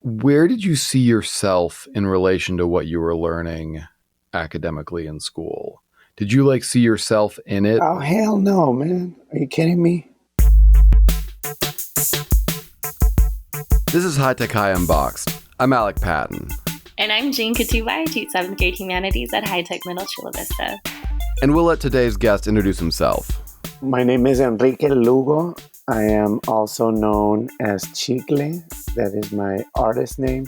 Where did you see yourself in relation to what you were learning academically in school? Did you see yourself in it? Oh, hell no, man. Are you kidding me? This is High Tech High Unboxed. I'm Alec Patton. And I'm Jean Katuba. I teach 7th grade humanities at High Tech Middle Chula Vista. And we'll let today's guest introduce himself. My name is Enrique Lugo. I am also known as Chikle. That is my artist name.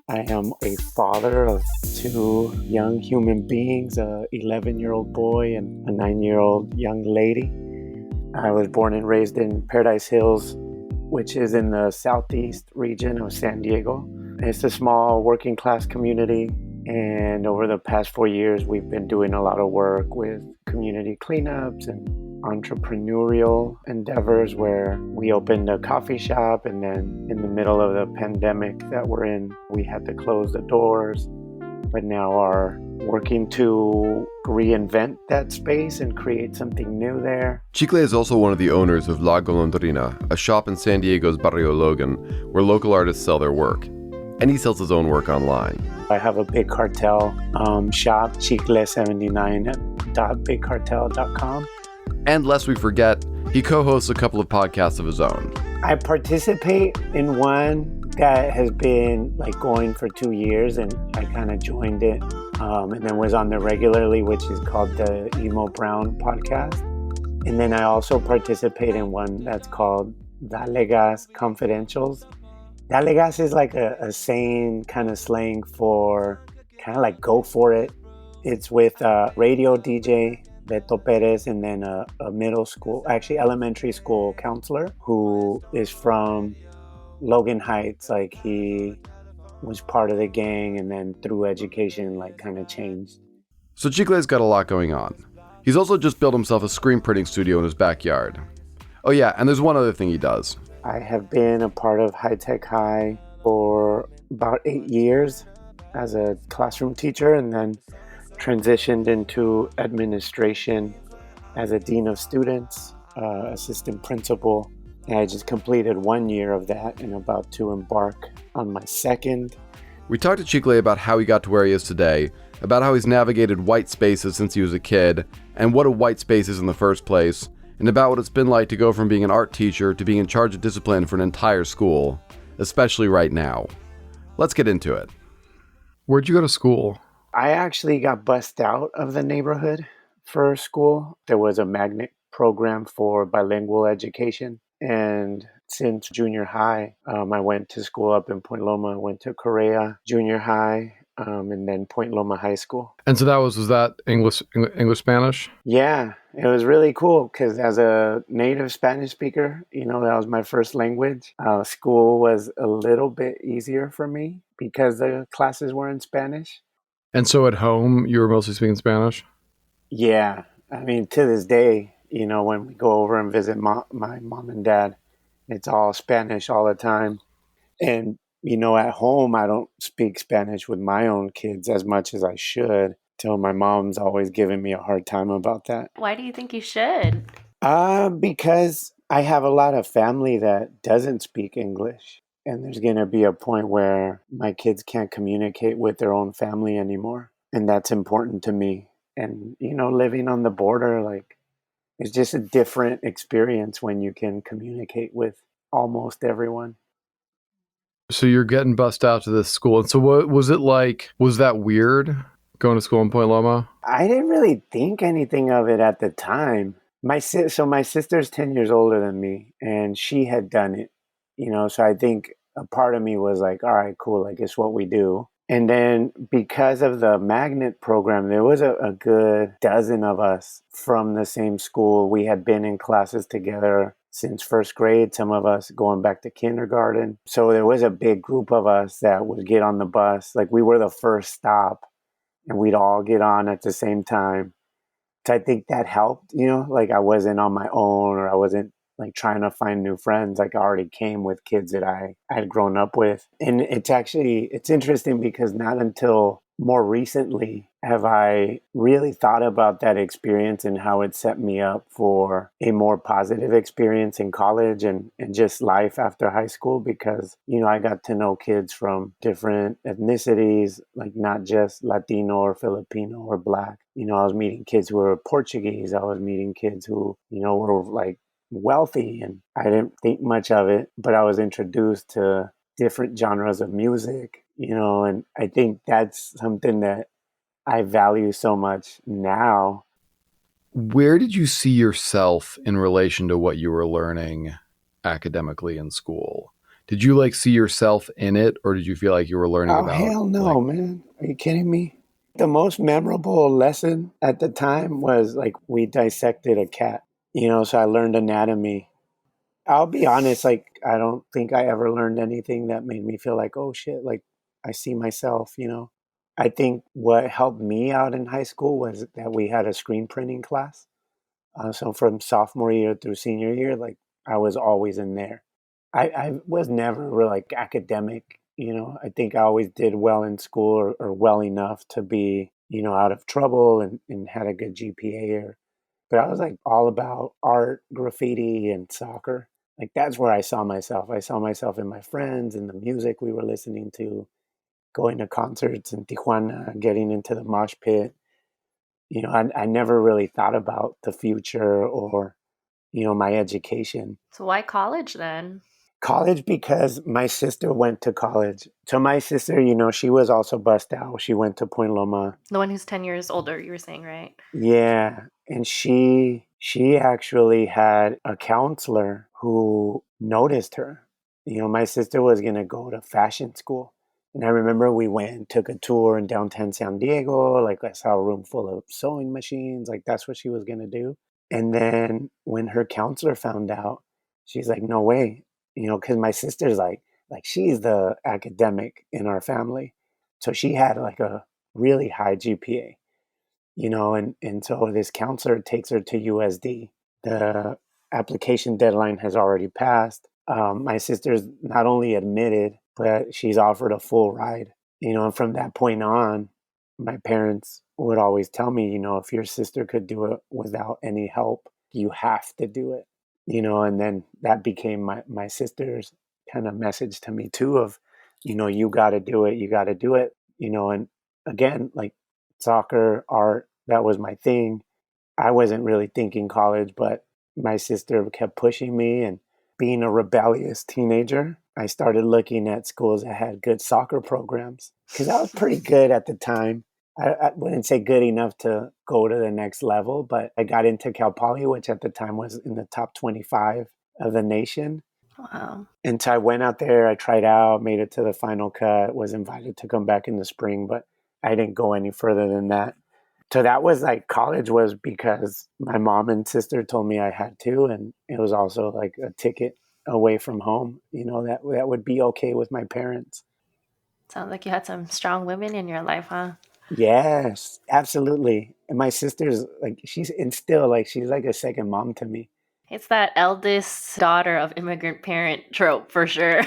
I am a father of 2 young human beings, a 11-year-old boy and a 9-year-old young lady. I was born and raised in Paradise Hills, which is in the southeast region of San Diego. It's a small working class community, and over the past 4 years, we've been doing a lot of work with community cleanups and entrepreneurial endeavors where we opened a coffee shop, and then in the middle of the pandemic that we're in, we had to close the doors, but now are working to reinvent that space and create something new there. Chikle is also one of the owners of La Golondrina, a shop in San Diego's Barrio Logan, where local artists sell their work. And he sells his own work online. I have a Big Cartel shop, Chikle79.bigcartel.com. And lest we forget, he co-hosts a couple of podcasts of his own. I participate in one that has been going for 2 years, and I kind of joined it and then was on there regularly, which is called the Emo Brown podcast. And then I also participate in one that's called Dale Gas Confidentials. Dale Gas is a sane kind of slang for kind of go for it. It's with a radio DJ, Beto Perez, and then a elementary school counselor who is from Logan Heights. He was part of the gang, and then through education, kind of changed. So Chikle's got a lot going on. He's also just built himself a screen printing studio in his backyard. Oh yeah, and there's one other thing he does. I have been a part of High Tech High for about 8 years as a classroom teacher, and then transitioned into administration as a dean of students, assistant principal. And I just completed 1 year of that and about to embark on my second. We talked to Chikle about how he got to where he is today, about how he's navigated white spaces since he was a kid, and what a white space is in the first place, and about what it's been like to go from being an art teacher to being in charge of discipline for an entire school, especially right now. Let's get into it. Where'd you go to school? I actually got bussed out of the neighborhood for school. There was a magnet program for bilingual education. And since junior high, I went to school up in Point Loma. I went to Correa Junior High, and then Point Loma High School. And so was that English, Spanish? Yeah, it was really cool because as a native Spanish speaker, that was my first language. School was a little bit easier for me because the classes were in Spanish. And so at home, you were mostly speaking Spanish? Yeah. I mean, to this day, when we go over and visit my mom and dad, it's all Spanish all the time. And, at home, I don't speak Spanish with my own kids as much as I should. So my mom's always giving me a hard time about that. Why do you think you should? Because I have a lot of family that doesn't speak English. And there's going to be a point where my kids can't communicate with their own family anymore. And that's important to me. And, living on the border, it's just a different experience when you can communicate with almost everyone. So you're getting bussed out to this school. And so what was it like? Was that weird going to school in Point Loma? I didn't really think anything of it at the time. My sister's 10 years older than me, and she had done it. So I think a part of me was all right, cool, it's what we do. And then because of the magnet program, there was a good dozen of us from the same school. We had been in classes together since first grade, some of us going back to kindergarten. So there was a big group of us that would get on the bus. We were the first stop, and we'd all get on at the same time. So I think that helped, I wasn't on my own, or I wasn't trying to find new friends. I already came with kids that I had grown up with. And it's interesting because not until more recently have I really thought about that experience and how it set me up for a more positive experience in college and just life after high school because, I got to know kids from different ethnicities, like not just Latino or Filipino or Black. I was meeting kids who were Portuguese. I was meeting kids who, were like wealthy, and I didn't think much of it, but I was introduced to different genres of music, and I think that's something that I value so much now. Where did you see yourself in relation to what you were learning academically in school? Did you like see yourself in it, or did you feel like you were learning Oh, about hell no, like man. Are you kidding me? The most memorable lesson at the time was like we dissected a cat, so I learned anatomy. I'll be honest, like, I don't think I ever learned anything that made me feel like, oh shit, like I see myself. I think what helped me out in high school was that we had a screen printing class. So from sophomore year through senior year, like I was always in there. I was never really like academic. I think I always did well in school or well enough to be, out of trouble and had a good GPA. But I was like all about art, graffiti, and soccer. Like that's where I saw myself. I saw myself in my friends and the music we were listening to, going to concerts in Tijuana, getting into the mosh pit. I never really thought about the future or, my education. So why college then? College because my sister went to college. So my sister, she was also bussed out. She went to Point Loma. The one who's 10 years older, you were saying, right? Yeah, and she actually had a counselor who noticed her. My sister was going to go to fashion school. And I remember we went and took a tour in downtown San Diego. Like I saw a room full of sewing machines. Like that's what she was going to do. And then when her counselor found out, she's like, "No way." Because my sister's like she's the academic in our family. So she had like a really high GPA, and so this counselor takes her to USD. The application deadline has already passed. My sister's not only admitted, but she's offered a full ride. And from that point on, my parents would always tell me, if your sister could do it without any help, you have to do it. And then that became my sister's kind of message to me too of, you got to do it, you got to do it. And again, like soccer, art, that was my thing. I wasn't really thinking college, but my sister kept pushing me. And being a rebellious teenager, I started looking at schools that had good soccer programs because I was pretty good at the time. I wouldn't say good enough to go to the next level, but I got into Cal Poly, which at the time was in the top 25 of the nation. Wow. And so I went out there, I tried out, made it to the final cut, was invited to come back in the spring, but I didn't go any further than that. So that was like college was because my mom and sister told me I had to, and it was also like a ticket away from home, that would be okay with my parents. Sounds like you had some strong women in your life, huh? Yes, absolutely. And my sister's like she's and still like she's like a second mom to me. It's that eldest daughter of immigrant parent trope for sure.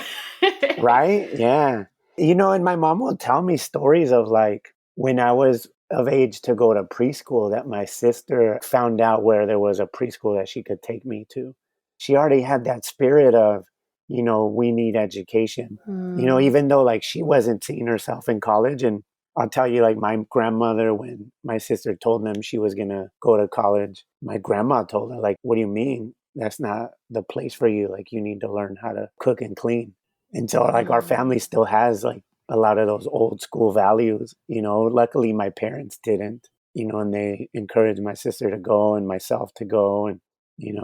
Right? Yeah. And my mom will tell me stories of like when I was of age to go to preschool that my sister found out where there was a preschool that she could take me to. She already had that spirit of, we need education. Hmm. Even though like she wasn't seeing herself in college. And I'll tell you, like my grandmother, when my sister told them she was going to go to college, my grandma told her, like, what do you mean? That's not the place for you. Like, you need to learn how to cook and clean. And so like our Hmm. family still has like a lot of those old school values. Luckily my parents didn't, and they encouraged my sister to go and myself to go. And,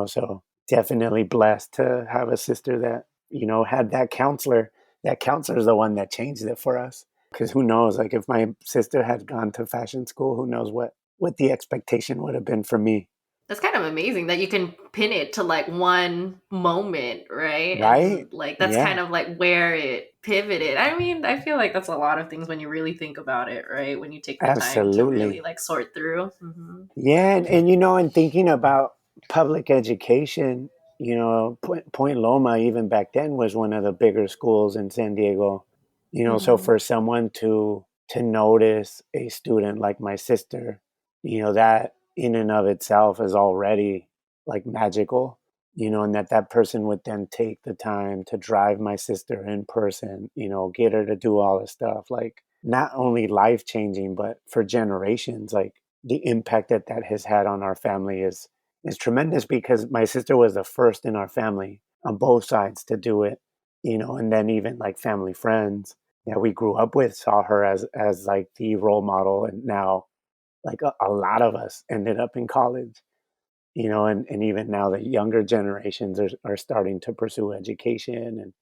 so definitely blessed to have a sister that, had that counselor. That counselor is the one that changed it for us. Because who knows, like if my sister had gone to fashion school, who knows what the expectation would have been for me. That's kind of amazing that you can pin it to like one moment, right? Right? And like that's kind Yeah, of like where it pivoted. I mean, I feel like that's a lot of things when you really think about it, right? When you take the time to really absolutely. like sort through. Hmm. Yeah, and and thinking about public education, Point Loma even back then was one of the bigger schools in San Diego. So Hmm. for someone to to notice a student like my sister, that in and of itself is already like magical, and that person would then take the time to drive my sister in person, get her to do all this stuff, like not only life changing, but for generations, like the impact that has had on our family is tremendous, because my sister was the first in our family on both sides to do it, and then even like family friends that we grew up with saw her as like the role model, and now like a lot of us ended up in college, and even now the younger generations are starting to pursue education, and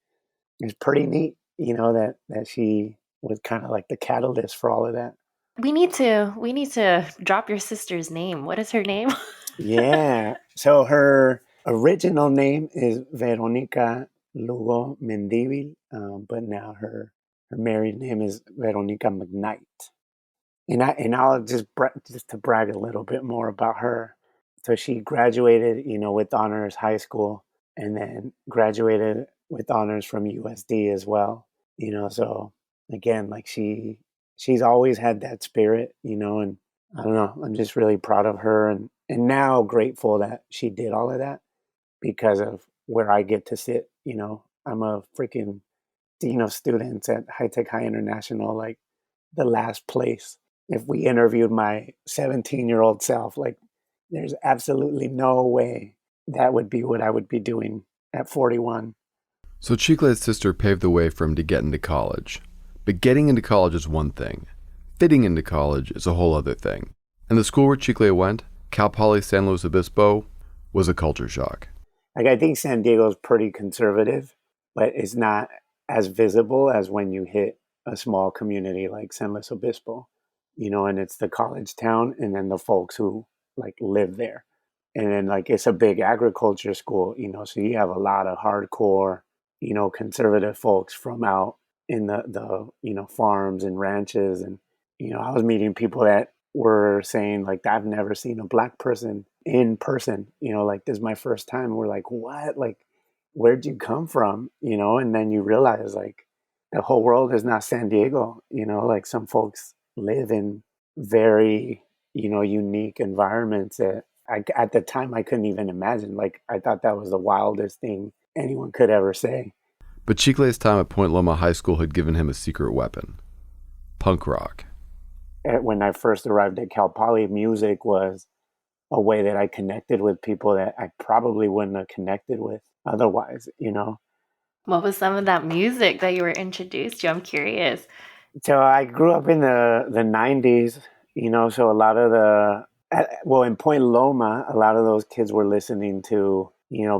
it's pretty neat, that she was kind of like the catalyst for all of that. We need to drop your sister's name. What is her name? Yeah. So her original name is Veronica Lugo Mendivil, but now her married name is Veronica McKnight. And I'll just to brag a little bit more about her. So she graduated, with honors high school, and then graduated with honors from USD as well. So again, like she's always had that spirit, and I don't know, I'm just really proud of her, and now grateful that she did all of that because of where I get to sit. I'm a freaking dean of students at High Tech High International, like the last place. If we interviewed my 17-year-old self, like there's absolutely no way that would be what I would be doing at 41. So Chikle's sister paved the way for him to get into college. But getting into college is one thing. Fitting into college is a whole other thing. And the school where Chikle went, Cal Poly San Luis Obispo, was a culture shock. Like, I think San Diego's pretty conservative, but it's not as visible as when you hit a small community like San Luis Obispo, and it's the college town and then the folks who like live there. And then like it's a big agriculture school, so you have a lot of hardcore, conservative folks from out in the farms and ranches. And, I was meeting people that were saying like, I've never seen a Black person in person, like this is my first time. We're like, what? Like, where'd you come from? And then you realize like the whole world is not San Diego, like some folks live in very, unique environments that at the time I couldn't even imagine. Like, I thought that was the wildest thing anyone could ever say. But Chikle's time at Point Loma High School had given him a secret weapon: punk rock. When I first arrived at Cal Poly, music was a way that I connected with people that I probably wouldn't have connected with otherwise, What was some of that music that you were introduced to? I'm curious. So I grew up in the 90s, so a lot of in Point Loma, a lot of those kids were listening to,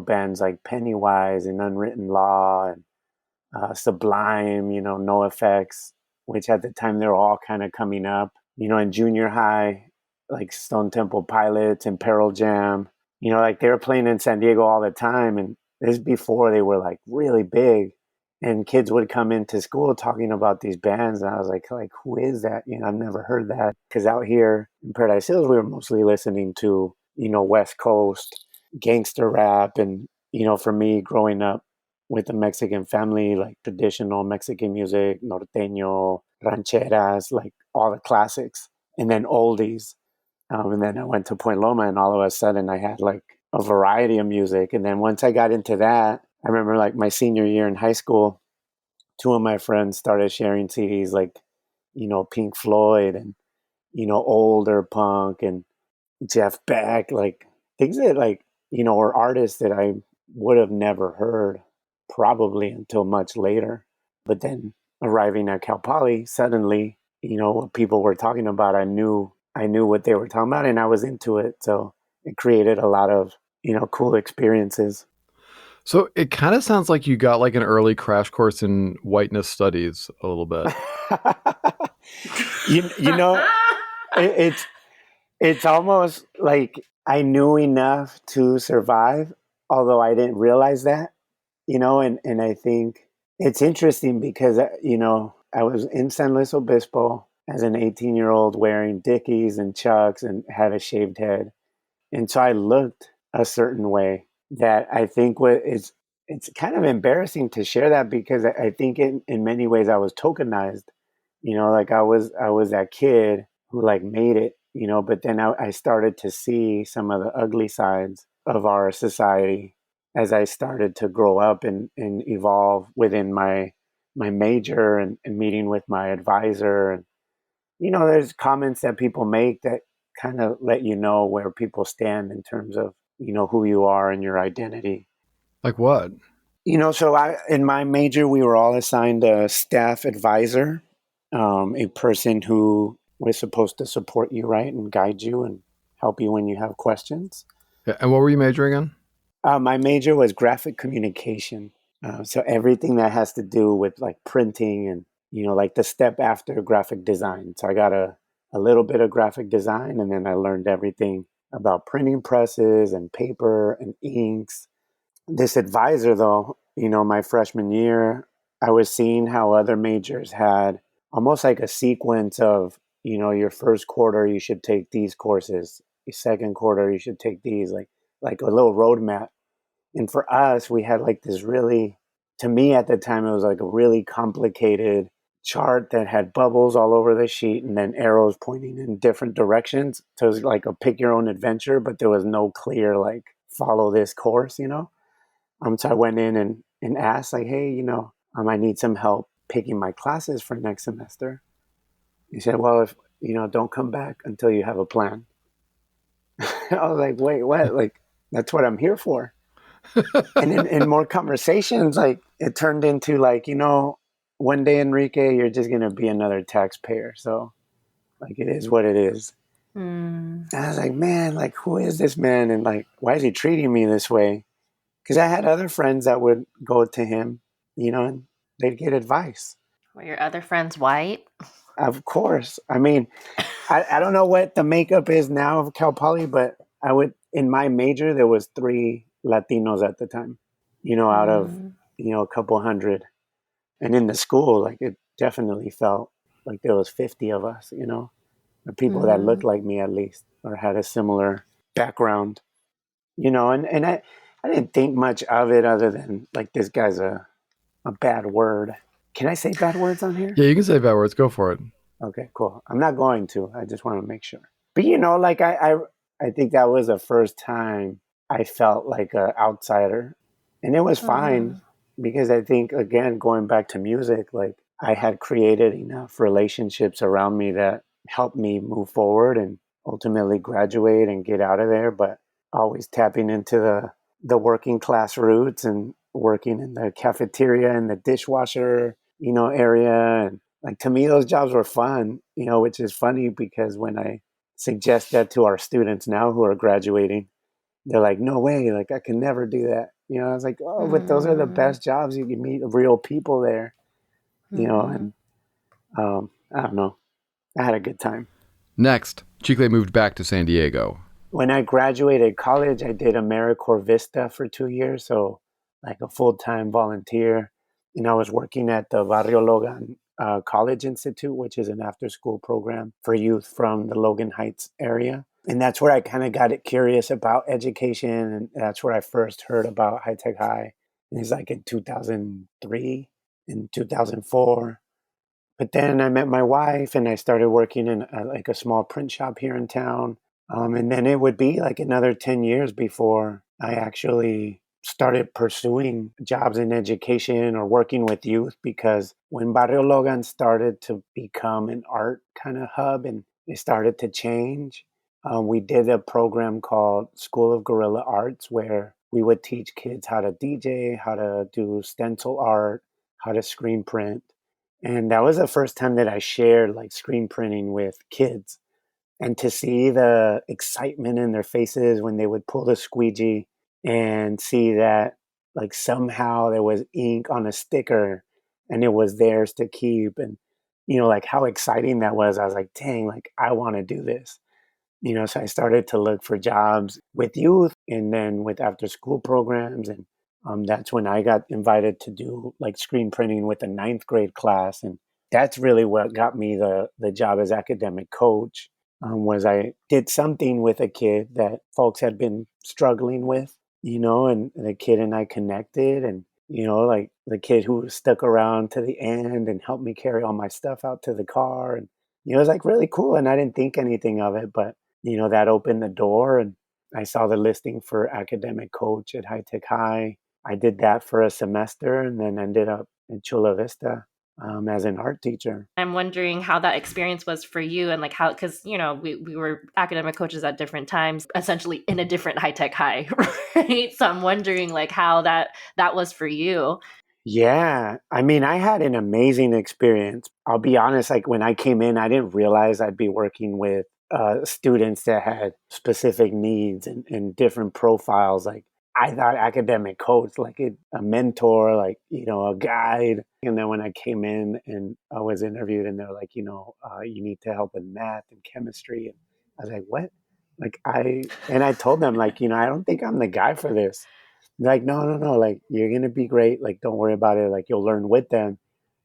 bands like Pennywise and Unwritten Law and Sublime, NoFX, which at the time they were all kind of coming up, in junior high, like Stone Temple Pilots and Pearl Jam, like they were playing in San Diego all the time. And this is before they were like really big. And kids would come into school talking about these bands. And I was like, who is that? I've never heard that. Because out here in Paradise Hills, we were mostly listening to, West Coast gangster rap. And, for me growing up with a Mexican family, like traditional Mexican music, norteño, rancheras, like all the classics, and then oldies. And then I went to Point Loma, and all of a sudden I had like a variety of music. And then once I got into that, I remember like my senior year in high school, two of my friends started sharing CDs like, Pink Floyd and, older punk and Jeff Beck, like things that like, were artists that I would have never heard probably until much later. But then arriving at Cal Poly, suddenly, what people were talking about, I knew what they were talking about, and I was into it. So it created a lot of, cool experiences. So it kind of sounds like you got like an early crash course in whiteness studies a little bit. you know, it's almost like I knew enough to survive, although I didn't realize that, and I think it's interesting because, I was in San Luis Obispo as an 18-year-old wearing Dickies and Chucks and had a shaved head. And so I looked a certain way that I think it's kind of embarrassing to share that because I think in many ways I was tokenized Like I was that kid who like made it, but then I started to see some of the ugly sides of our society as I started to grow up and evolve within my major and meeting with my advisor. And, there's comments that people make that kind of let you know where people stand in terms of, who you are and your identity. Like what? So in my major, we were all assigned a staff advisor, a person who was supposed to support you, right, and guide you and help you when you have questions. Yeah, and what were you majoring in? My major was graphic communication. So everything that has to do with like printing and, like the step after graphic design. So I got a little bit of graphic design, and then I learned everything about printing presses and paper and inks. This advisor, though, my freshman year, I was seeing how other majors had almost like a sequence of, your first quarter, you should take these courses. Your second quarter, you should take these, like a little roadmap. And for us, we had like this really, to me at the time, it was like a really complicated chart that had bubbles all over the sheet and then arrows pointing in different directions. So it was like a pick your own adventure, but there was no clear, like, follow this course. So I went in and asked, like, hey, I need some help picking my classes for next semester. He said, well, if, don't come back until you have a plan. I was like, wait, what? Like, that's what I'm here for. And in more conversations, like, it turned into like, one day, Enrique, you're just going to be another taxpayer. So, like, it is what it is. And I was like, man, like, who is this man? And like, why is he treating me this way? Because I had other friends that would go to him, and they'd get advice. Were your other friends white? Of course. I mean, I don't know what the makeup is now of Cal Poly, but in my major, there was 3 Latinos at the time, out of, a couple hundred. And in the school, like, it definitely felt like there was 50 of us, or people that looked like me at least, or had a similar background, and I didn't think much of it other than like, this guy's a bad word. Can I say bad words on here? Yeah, you can say bad words. Go for it. Okay, cool. I'm not going to. I just want to make sure. But like I think that was the first time I felt like an outsider, and it was fine because I think, again, going back to music, like, I had created enough relationships around me that helped me move forward and ultimately graduate and get out of there. But always tapping into the working class roots and working in the cafeteria and the dishwasher, area. And like, to me, those jobs were fun, which is funny because when I suggest that to our students now who are graduating, they're like, no way, like, I can never do that. I was like, oh, but those are the best jobs. You can meet real people there, and I don't know. I had a good time. Next, Chikle moved back to San Diego. When I graduated college, I did AmeriCorps Vista for 2 years, so like a full-time volunteer. And I was working at the Barrio Logan College Institute, which is an after-school program for youth from the Logan Heights area. And that's where I kind of got curious about education, and that's where I first heard about High Tech High. And it's like in 2003, in 2004. But then I met my wife, and I started working in like a small print shop here in town. And then it would be like another 10 years before I actually started pursuing jobs in education or working with youth, because when Barrio Logan started to become an art kind of hub and it started to change, we did a program called School of Guerrilla Arts, where we would teach kids how to DJ, how to do stencil art, how to screen print. And that was the first time that I shared like screen printing with kids. And to see the excitement in their faces when they would pull the squeegee and see that like somehow there was ink on a sticker and it was theirs to keep, and like how exciting that was. I was like, dang, like, I want to do this. So I started to look for jobs with youth and then with after school programs. And that's when I got invited to do like screen printing with a 9th grade class. And that's really what got me the job as academic coach. Was I did something with a kid that folks had been struggling with, and the kid and I connected, and, like the kid who stuck around to the end and helped me carry all my stuff out to the car. And, it was like really cool. And I didn't think anything of it, but, that opened the door. And I saw the listing for academic coach at High Tech High. I did that for a semester and then ended up in Chula Vista as an art teacher. I'm wondering how that experience was for you, and like how, because we were academic coaches at different times, essentially in a different High Tech High, right? So I'm wondering like how that was for you. Yeah, I mean, I had an amazing experience. I'll be honest, like when I came in, I didn't realize I'd be working with students that had specific needs and different profiles. Like I thought academic coach, like a mentor, like, a guide. And then when I came in and I was interviewed and they're like, you need to help with math and chemistry. And I was like, what? And I told them like, I don't think I'm the guy for this. Like, no, like, you're going to be great. Like, don't worry about it. Like, you'll learn with them.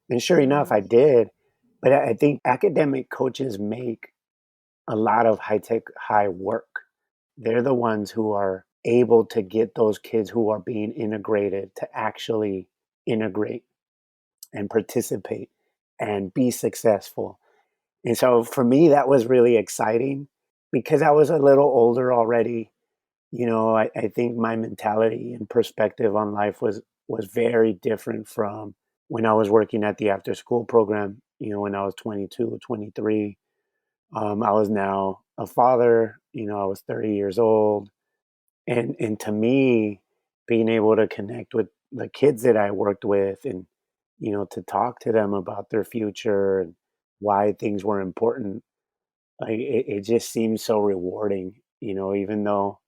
And sure enough, I did. But I think academic coaches make a lot of high tech high work. They're the ones who are able to get those kids who are being integrated to actually integrate and participate and be successful. And so for me, that was really exciting because I was a little older already. I think my mentality and perspective on life was very different from when I was working at the after school program, when I was 22 or 23. I was now a father, I was 30 years old. And to me, being able to connect with the kids that I worked with and, to talk to them about their future and why things were important, like it just seems so rewarding, even though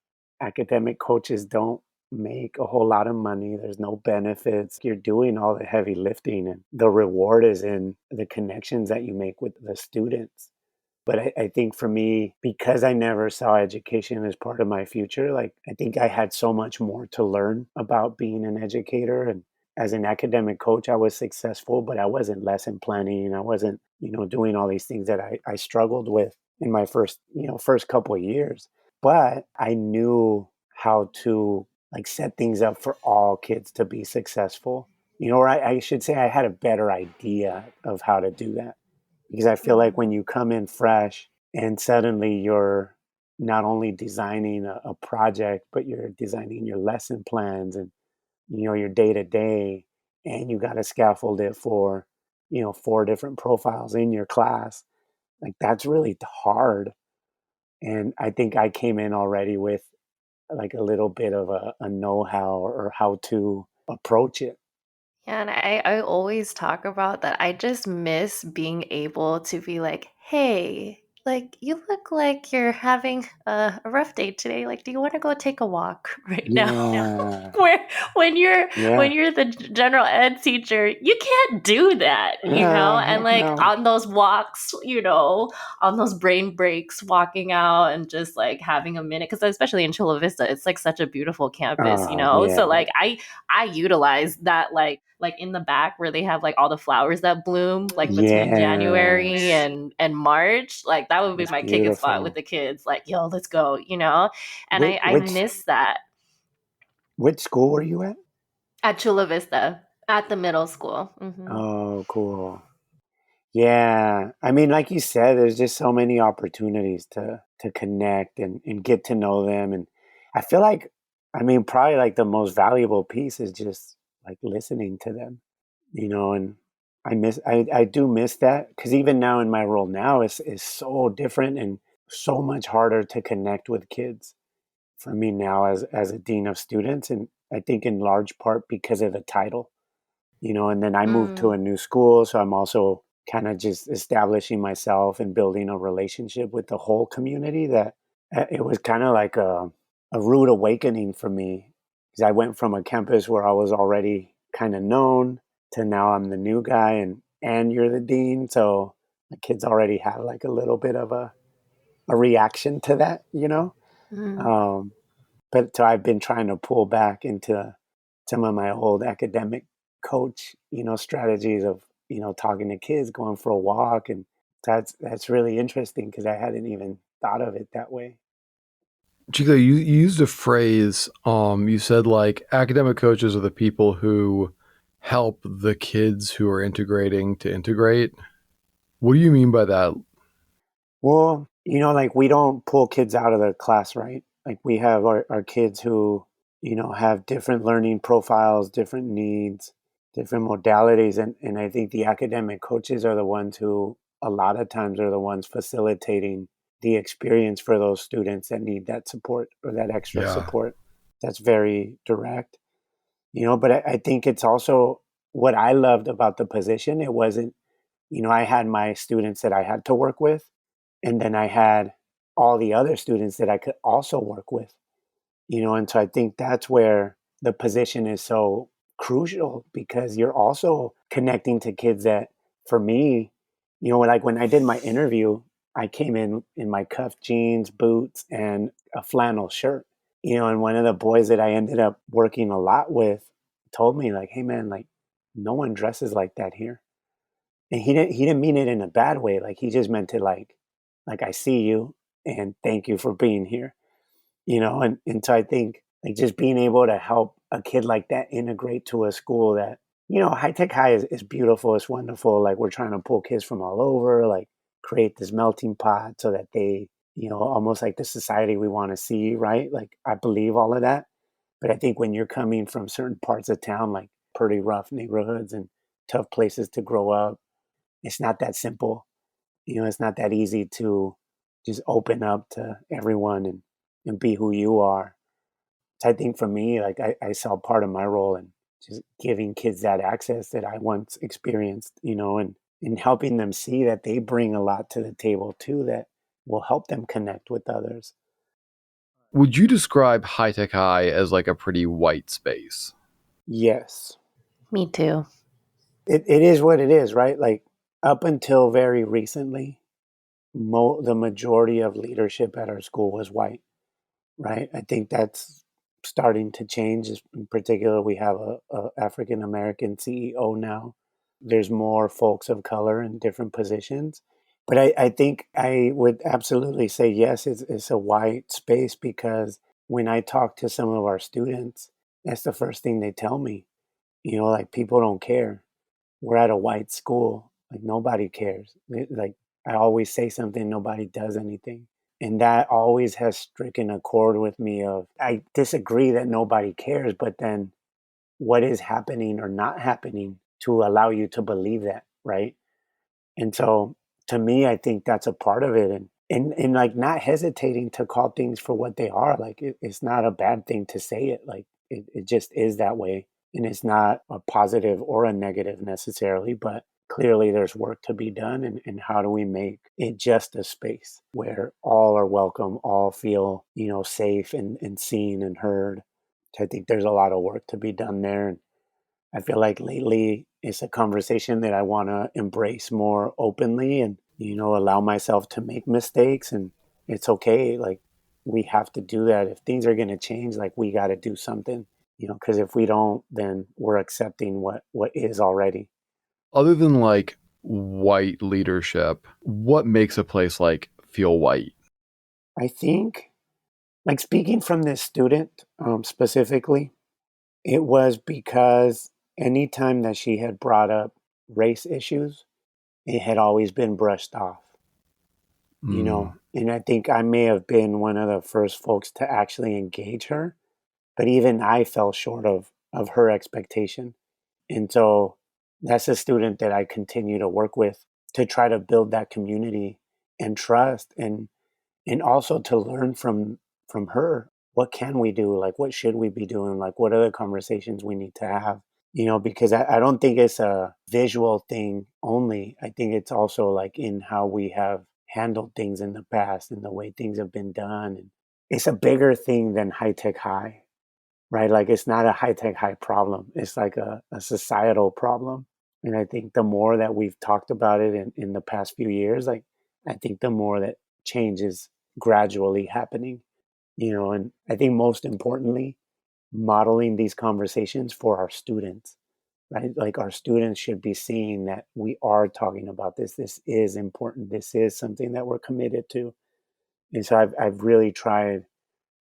academic coaches don't make a whole lot of money. There's no benefits. You're doing all the heavy lifting, and the reward is in the connections that you make with the students. But I think for me, because I never saw education as part of my future, like I think I had so much more to learn about being an educator. And as an academic coach, I was successful, but I wasn't lesson planning. I wasn't, doing all these things that I struggled with in my first couple of years. But I knew how to like set things up for all kids to be successful. Or I should say I had a better idea of how to do that. Because I feel like when you come in fresh and suddenly you're not only designing a project, but you're designing your lesson plans and, your day to day, and you got to scaffold it for, 4 different profiles in your class. Like that's really hard. And I think I came in already with like a little bit of a know-how or how to approach it. Yeah, and I always talk about that. I just miss being able to be like, hey, like you look like you're having a rough day today. Like, do you want to go take a walk right now? Yeah. Where when you're Yeah. the general ed teacher, you can't do that, and Heck like no. on those walks, on those brain breaks, walking out and just like having a minute, because especially in Chula Vista, it's like such a beautiful campus, so Yeah. like I utilize that like in the back where they have like all the flowers that bloom like between January Yes. and March. Like that would be That's my kicking spot with beautiful. the kids. Like, yo, let's go, And Which I which miss that which school were you at? at Chula Vista at the middle school. Oh, cool. Yeah. I mean, like you said, there's just so many opportunities to connect and get to know them. And I feel like, I mean, probably like the most valuable piece is just like listening to them, and I do miss that because even now in my role now is so different and so much harder to connect with kids for me now as a dean of students. And I think in large part because of the title, and then I moved to a new school. So I'm also kind of just establishing myself and building a relationship with the whole community that it was kind of like a rude awakening for me because I went from a campus where I was already kind of known to now I'm the new guy and you're the dean. So the kids already have like a little bit of a reaction to that. Mm. Um, but so I've been trying to pull back into some of my old academic coach, strategies of, talking to kids, going for a walk. And that's really interesting because I hadn't even thought of it that way. Chikle, you used a phrase. You said like academic coaches are the people who help the kids who are integrating to integrate. What do you mean by that? Well, like we don't pull kids out of the class, right? Like we have our kids who, have different learning profiles, different needs, different modalities. And I think the academic coaches are the ones who a lot of times are the ones facilitating the experience for those students that need that support or that extra Yeah. support. That's very direct, but I think it's also what I loved about the position. It wasn't, I had my students that I had to work with, and then I had all the other students that I could also work with, and so I think that's where the position is so crucial because you're also connecting to kids that, for me, like when I did my interview, I came in my cuffed jeans, boots, and a flannel shirt, and one of the boys that I ended up working a lot with told me, like, hey man, like, no one dresses like that here. And he didn't mean it in a bad way. Like, he just meant it like I see you and thank you for being here. And so I think, like, just being able to help a kid like that integrate to a school that, high tech high is beautiful, it's wonderful. Like, we're trying to pull kids from all over, like create this melting pot so that they, almost like the society we want to see, right? Like, I believe all of that. But I think when you're coming from certain parts of town, like pretty rough neighborhoods and tough places to grow up, it's not that simple. It's not that easy to just open up to everyone and be who you are. So I think for me, like, I saw part of my role in just giving kids that access that I once experienced, and helping them see that they bring a lot to the table too that will help them connect with others. Would you describe High Tech High as like a pretty white space? Yes, Me too. it is what it is, right? Like, up until very recently, the majority of leadership at our school was white, right? I think that's starting to change. In particular, we have a African American CEO now. There's more folks of color in different positions. But I think I would absolutely say yes, it's a white space because when I talk to some of our students, that's the first thing they tell me. Like, people don't care. We're at a white school. Like, nobody cares. Like, I always say something, nobody does anything. And that always has stricken a chord with me of, I disagree that nobody cares, but then what is happening or not happening to allow you to believe that, right? And so, to me, I think that's a part of it. And like, not hesitating to call things for what they are. Like, it's not a bad thing to say it. Like, it just is that way. And it's not a positive or a negative necessarily, but clearly there's work to be done. And how do we make it just a space where all are welcome, all feel, safe and seen and heard? So I think there's a lot of work to be done there. And I feel like lately it's a conversation that I want to embrace more openly and, allow myself to make mistakes. And it's okay. Like, we have to do that. If things are going to change, like, we got to do something, because if we don't, then we're accepting what is already. Other than like white leadership, what makes a place like feel white? I think, like, speaking from this student specifically, it was because anytime that she had brought up race issues, it had always been brushed off. Mm. And I think I may have been one of the first folks to actually engage her, but even I fell short of her expectation. And so that's a student that I continue to work with to try to build that community and trust, and also to learn from her. What can we do? Like, what should we be doing? Like, what are the conversations we need to have? Because I don't think it's a visual thing only. I think it's also like in how we have handled things in the past and the way things have been done. And it's a bigger thing than high tech high, right? Like, it's not a high tech high problem. It's like a societal problem. And I think the more that we've talked about it in the past few years, like, I think the more that change is gradually happening, and I think most importantly, modeling these conversations for our students, right? Like, our students should be seeing that we are talking about this. This is important. This is something that we're committed to. And so I've really tried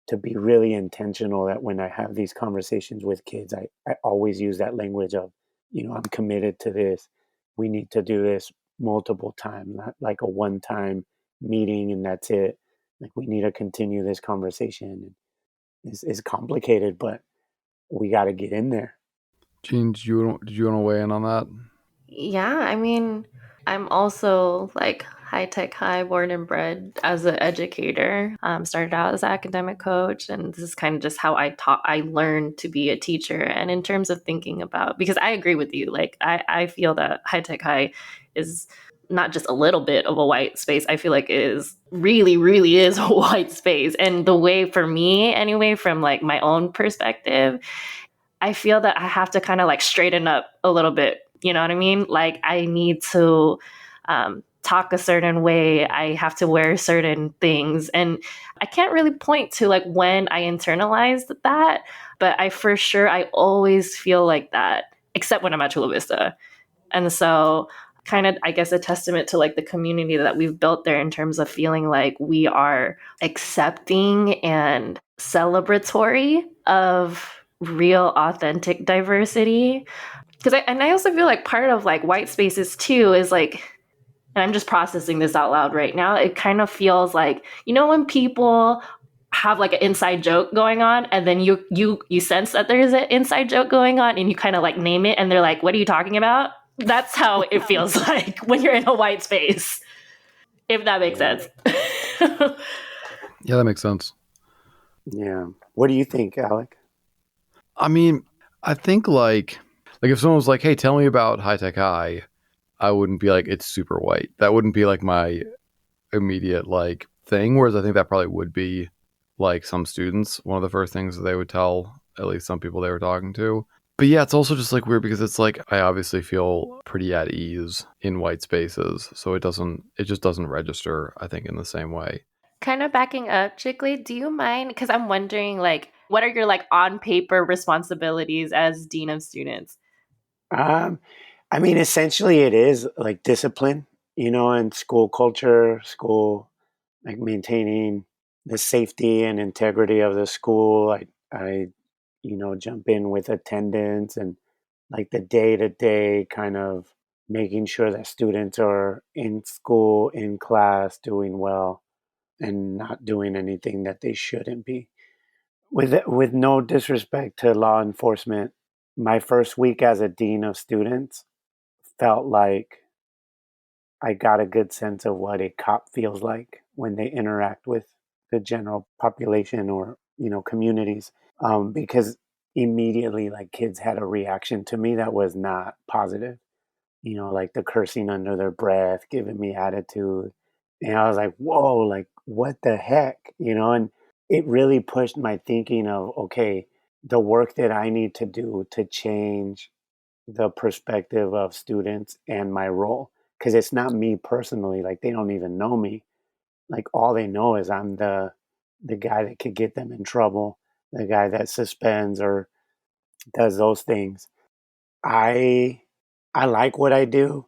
to be really intentional that when I have these conversations with kids, I always use that language of I'm committed to this. We need to do this multiple times, not like a one time meeting and that's it. Like we need to continue this conversation. It's complicated, but we got to get in there. Gene, did you want to weigh in on that? Yeah, I mean, I'm also like high tech high, born and bred as an educator. Started out as an academic coach, and this is kind of just how I learned to be a teacher. And in terms of thinking about, because I agree with you, like I feel that high tech high is not just a little bit of a white space. I feel like it is really, really is a white space. And the way for me, anyway, from like my own perspective, I feel that I have to kind of like straighten up a little bit. You know what I mean? Like I need to talk a certain way. I have to wear certain things. And I can't really point to like when I internalized that, but I for sure, I always feel like that, except when I'm at Chula Vista. And so kind of I guess a testament to like the community that we've built there in terms of feeling like we are accepting and celebratory of real authentic diversity. Because I also feel like part of like white spaces too is like, and I'm just processing this out loud right now, it kind of feels like, when people have like an inside joke going on and then you sense that there's an inside joke going on and you kind of like name it and they're like, what are you talking about? That's how it feels like when you're in a white space, if that makes Yeah. sense. Yeah, that makes sense. Yeah. What do you think, Alec? I mean, I think like if someone was like, "Hey, tell me about High Tech High," I wouldn't be like, "It's super white." That wouldn't be like my immediate like thing. Whereas I think that probably would be like some students one of the first things that they would tell at least some people they were talking to. But yeah, it's also just like weird because it's like I obviously feel pretty at ease in white spaces, so it just doesn't register, I think, in the same way. Kind of backing up, Chikle, do you mind? Because I'm wondering, like, what are your like on paper responsibilities as dean of students? Um, I mean, essentially, it is like discipline, and school culture, school, like maintaining the safety and integrity of the school. I jump in with attendance and like the day to day kind of making sure that students are in school, in class, doing well, and not doing anything that they shouldn't be. With no disrespect to law enforcement, my first week as a dean of students felt like I got a good sense of what a cop feels like when they interact with the general population or communities. Because immediately, like kids had a reaction to me that was not positive. Like the cursing under their breath, giving me attitude, and I was like, "Whoa! Like what the heck?" And it really pushed my thinking of okay, the work that I need to do to change the perspective of students and my role because it's not me personally, like they don't even know me, like all they know is I'm the guy that could get them in trouble, the guy that suspends or does those things. I i like what I do,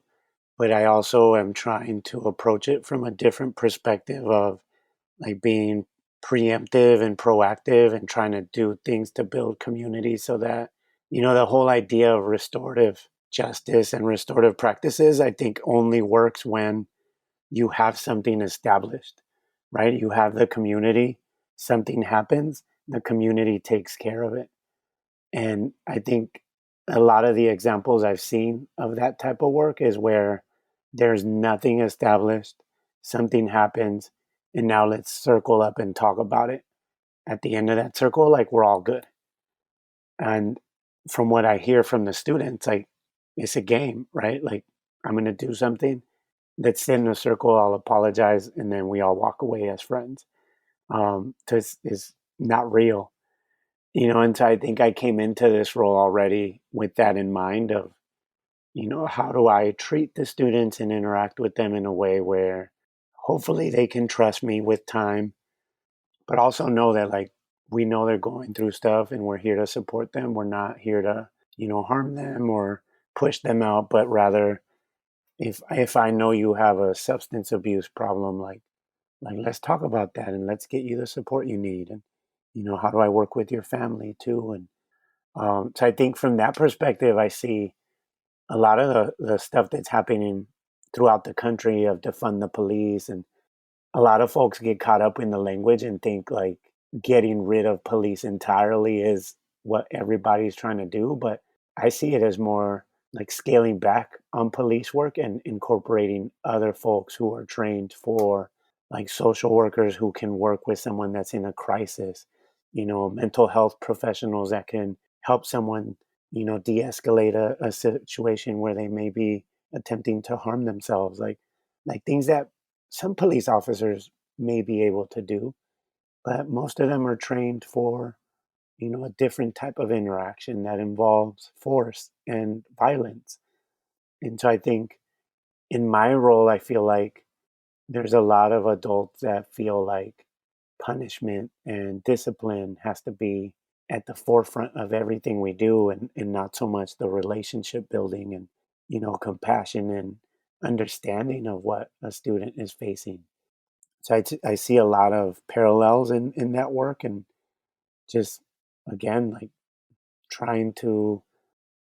but I also am trying to approach it from a different perspective of like being preemptive and proactive and trying to do things to build community so that the whole idea of restorative justice and restorative practices I think only works when you have something established, right? You have the community, something happens, the community takes care of it. And I think a lot of the examples I've seen of that type of work is where there's nothing established, something happens, and now let's circle up and talk about it. At the end of that circle, like we're all good. And from what I hear from the students, like it's a game, right? Like I'm going to do something. Let's sit in a circle. I'll apologize, and then we all walk away as friends. So it's not real, and so I think I came into this role already with that in mind of, how do I treat the students and interact with them in a way where hopefully they can trust me with time, but also know that like we know they're going through stuff and we're here to support them. We're not here to, harm them or push them out, but rather if I know you have a substance abuse problem, like let's talk about that and let's get you the support you need. And, how do I work with your family too? And so I think from that perspective, I see a lot of the stuff that's happening throughout the country of defund the police, and a lot of folks get caught up in the language and think like getting rid of police entirely is what everybody's trying to do. But I see it as more like scaling back on police work and incorporating other folks who are trained for, like social workers who can work with someone that's in a crisis, mental health professionals that can help someone, de-escalate a situation where they may be attempting to harm themselves, like things that some police officers may be able to do, but most of them are trained for, a different type of interaction that involves force and violence. And so I think in my role, I feel like there's a lot of adults that feel like punishment and discipline has to be at the forefront of everything we do, and not so much the relationship building and, compassion and understanding of what a student is facing. So I see a lot of parallels in that work, and just, again, like trying to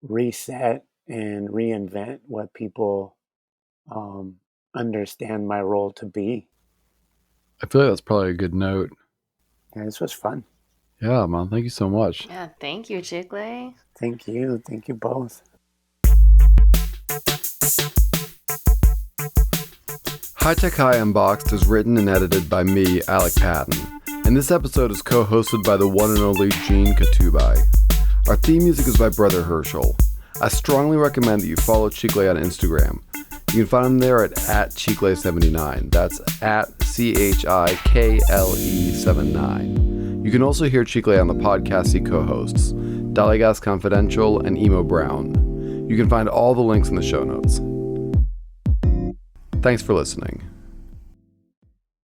reset and reinvent what people understand my role to be. I feel like that's probably a good note. Yeah, this was fun. Yeah, man. Thank you so much. Yeah, thank you, Chikle. Thank you. Thank you both. High Tech High Unboxed is written and edited by me, Alec Patton, and this episode is co-hosted by the one and only Gene Katubai. Our theme music is by Brother Herschel. I strongly recommend that you follow Chikle on Instagram. You can find him there at Chikle79. That's at CHIKLE79. You can also hear Chikle on the podcast he co-hosts, Daligas Confidential and Emo Brown. You can find all the links in the show notes. Thanks for listening.